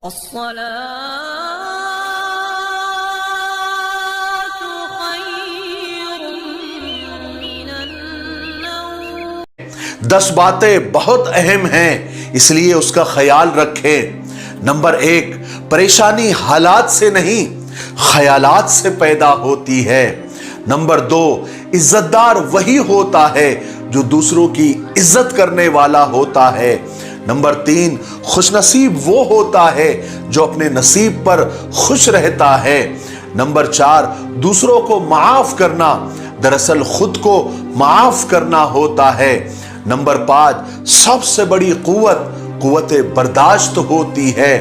10 باتیں بہت اہم ہیں، اس لیے اس کا خیال رکھیں۔ نمبر 1، پریشانی حالات سے نہیں خیالات سے پیدا ہوتی ہے۔ نمبر 2، عزت دار وہی ہوتا ہے جو دوسروں کی عزت کرنے والا ہوتا ہے۔ نمبر 3، خوش نصیب وہ ہوتا ہے جو اپنے نصیب پر خوش رہتا ہے۔ نمبر 4، دوسروں کو معاف کرنا دراصل خود کو معاف کرنا ہوتا ہے۔ نمبر 5، سب سے بڑی قوت برداشت ہوتی ہے۔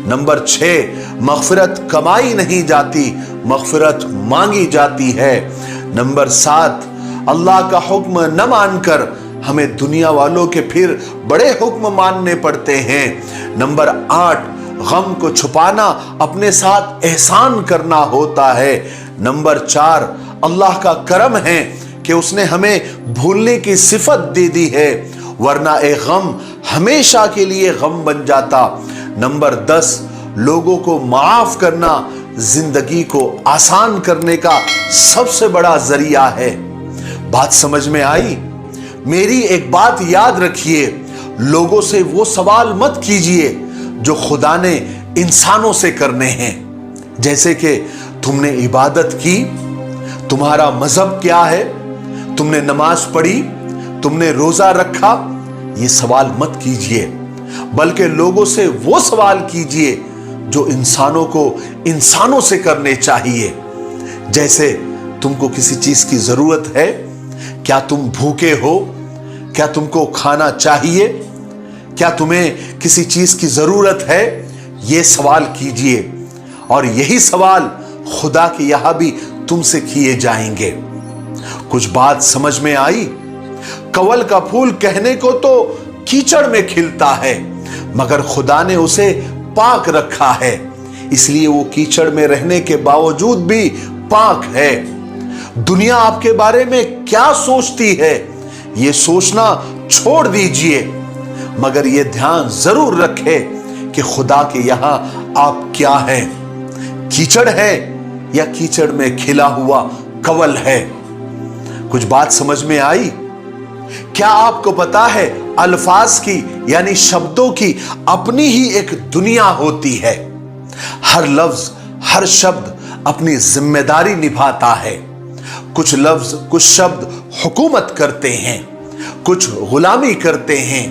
نمبر 6، مغفرت کمائی نہیں جاتی، مغفرت مانگی جاتی ہے۔ نمبر 7، اللہ کا حکم نہ مان کر ہمیں دنیا والوں کے پھر بڑے حکم ماننے پڑتے ہیں۔ نمبر 8، غم کو چھپانا اپنے ساتھ احسان کرنا ہوتا ہے۔ نمبر 4، اللہ کا کرم ہے کہ اس نے ہمیں بھولنے کی صفت دے دی ہے، ورنہ ایک غم ہمیشہ کے لیے غم بن جاتا۔ نمبر 10، لوگوں کو معاف کرنا زندگی کو آسان کرنے کا سب سے بڑا ذریعہ ہے۔ بات سمجھ میں آئی؟ میری ایک بات یاد رکھیے، لوگوں سے وہ سوال مت کیجئے جو خدا نے انسانوں سے کرنے ہیں، جیسے کہ تم نے عبادت کی، تمہارا مذہب کیا ہے، تم نے نماز پڑھی، تم نے روزہ رکھا۔ یہ سوال مت کیجئے، بلکہ لوگوں سے وہ سوال کیجئے جو انسانوں کو انسانوں سے کرنے چاہیے۔ جیسے تم کو کسی چیز کی ضرورت ہے، کیا تم بھوکے ہو، کیا تم کو کھانا چاہیے، کیا تمہیں کسی چیز کی ضرورت ہے، یہ سوال کیجئے، اور یہی سوال خدا کے یہاں بھی تم سے کیے جائیں گے۔ کچھ بات سمجھ میں آئی؟ کول کا پھول کہنے کو تو کیچڑ میں کھلتا ہے، مگر خدا نے اسے پاک رکھا ہے، اس لیے وہ کیچڑ میں رہنے کے باوجود بھی پاک ہے۔ دنیا آپ کے بارے میں کیا سوچتی ہے یہ سوچنا چھوڑ دیجئے، مگر یہ دھیان ضرور رکھے کہ خدا کے یہاں آپ کیا ہیں، کیچڑ ہے یا کیچڑ میں کھلا ہوا کول ہے۔ کچھ بات سمجھ میں آئی؟ کیا آپ کو پتا ہے الفاظ کی یعنی شبدوں کی اپنی ہی ایک دنیا ہوتی ہے۔ ہر لفظ، ہر شبد اپنی ذمہ داری نبھاتا ہے۔ کچھ لفظ، کچھ شبد حکومت کرتے ہیں، کچھ غلامی کرتے ہیں،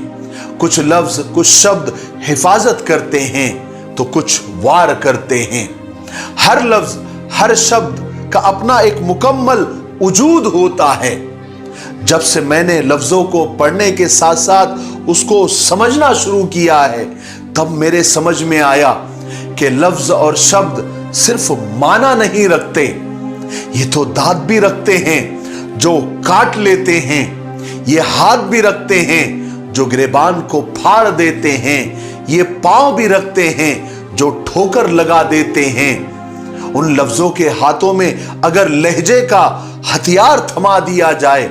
کچھ لفظ، کچھ شبد حفاظت کرتے ہیں تو کچھ وار کرتے ہیں۔ ہر لفظ، ہر شبد کا اپنا ایک مکمل وجود ہوتا ہے۔ جب سے میں نے لفظوں کو پڑھنے کے ساتھ ساتھ اس کو سمجھنا شروع کیا ہے، تب میرے سمجھ میں آیا کہ لفظ اور شبد صرف معنی نہیں رکھتے، یہ تو دانت بھی رکھتے ہیں جو کاٹ لیتے ہیں، یہ ہاتھ بھی رکھتے ہیں جو گریبان کو پھاڑ دیتے ہیں، یہ پاؤں بھی رکھتے ہیں جو ٹھوکر لگا دیتے ہیں۔ ان لفظوں کے ہاتھوں میں اگر لہجے کا ہتھیار تھما دیا جائے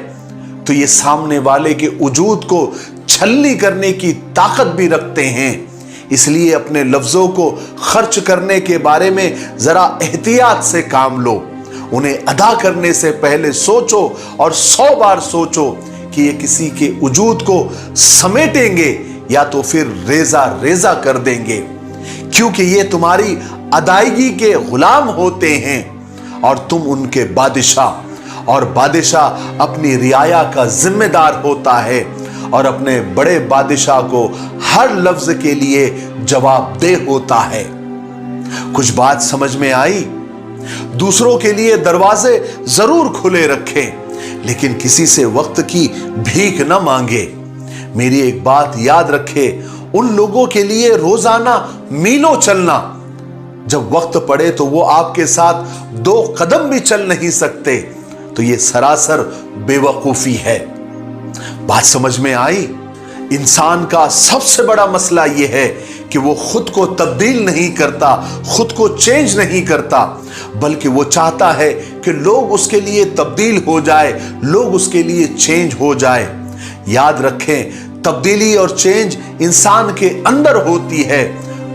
تو یہ سامنے والے کے وجود کو چھلنی کرنے کی طاقت بھی رکھتے ہیں۔ اس لیے اپنے لفظوں کو خرچ کرنے کے بارے میں ذرا احتیاط سے کام لو، انہیں ادا کرنے سے پہلے سوچو اور 100 بار سوچو کہ یہ کسی کے وجود کو سمیٹیں گے یا تو پھر ریزہ ریزہ کر دیں گے، کیونکہ یہ تمہاری ادائیگی کے غلام ہوتے ہیں اور تم ان کے بادشاہ، اور بادشاہ اپنی رعایا کا ذمہ دار ہوتا ہے اور اپنے بڑے بادشاہ کو ہر لفظ کے لیے جواب دہ ہوتا ہے۔ کچھ بات سمجھ میں آئی؟ دوسروں کے لیے دروازے ضرور کھلے رکھیں، لیکن کسی سے وقت کی بھیک نہ مانگے۔ میری ایک بات یاد رکھے، ان لوگوں کے لیے روزانہ میلوں چلنا، جب وقت پڑے تو وہ آپ کے ساتھ 2 قدم بھی چل نہیں سکتے، تو یہ سراسر بے وقوفی ہے۔ بات سمجھ میں آئی؟ انسان کا سب سے بڑا مسئلہ یہ ہے کہ وہ خود کو تبدیل نہیں کرتا، خود کو چینج نہیں کرتا، بلکہ وہ چاہتا ہے کہ لوگ اس کے لیے تبدیل ہو جائے، لوگ اس کے لیے چینج ہو جائے۔ یاد رکھیں، تبدیلی اور چینج انسان کے اندر ہوتی ہے،